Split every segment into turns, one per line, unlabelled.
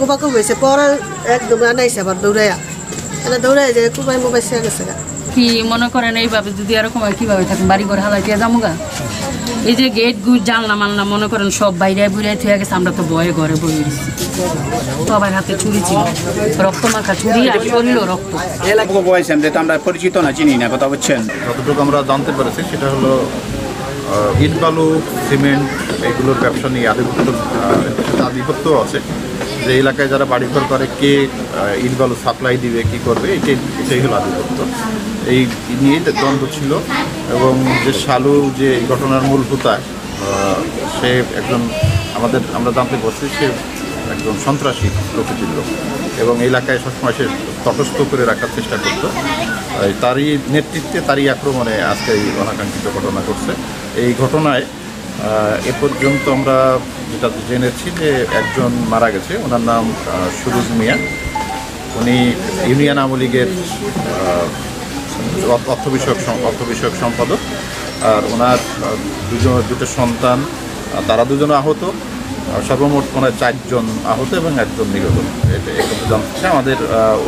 গোপাকে হয়েছে পরে একদম আনাইছে আবার দৌড়াইয়া দৌড়াই যায় কুবাই মোবাইল শেয়া গেছে
কি মনে করেন এইভাবে যদি এরকম হয় কিভাবে থাকেন বাড়ি ঘর হালাইতে যামুগা এই যে গেট গুট জানলা মানলা মনে করেন সব বাইরে বুড়াই থুয়ে গেছে আমরা তো ভয়ে ঘরে বই দিচ্ছি সবার হাতে ছুরি ছিল রক্ত মাখা ছুরি আর শরীরও রক্ত
এলাকা বয়সেন যেটা আমরা পরিচিত না চিনি না কথা বলছেন
যতটুকু আমরা জানতে পেরেছি সেটা হলো ইট বালু সিমেন্ট এগুলোর ব্যবসা নিয়ে আধিপত্য আছে যে এলাকায় যারা বাড়িঘর করে কে ইট বালু সাপ্লাই দিবে কি করবে এটাই হলো আধিপত্য এই নিয়ে দ্বন্দ্ব ছিল এবং যে শালু যে ঘটনার মূল হোতা সে একজন আমরা জানতে পারছি সে একজন সন্ত্রাসী প্রকৃতির লোক এবং এই এলাকায় সবসময় সে তটস্থ করে রাখার চেষ্টা করত তারই নেতৃত্বে তারই আক্রমণে আজকে এই অনাকাঙ্ক্ষিত ঘটনা ঘটছে এই ঘটনায় এ পর্যন্ত আমরা যেটা জেনেছি যে একজন মারা গেছে ওনার নাম সুরুজ মিয়া উনি ইউনিয়ন আওয়ামী লীগের অর্থ বিষয়ক সম্পাদক আর ওনার দুটো সন্তান তারা দুজন আহত সর্বমোট 4 জন আহত এবং 1 জন নিহত এটা জানতে আমাদের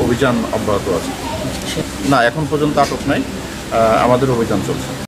অভিযান অব্যাহত আছে না এখন পর্যন্ত আটক নাই আমাদের অভিযান চলছে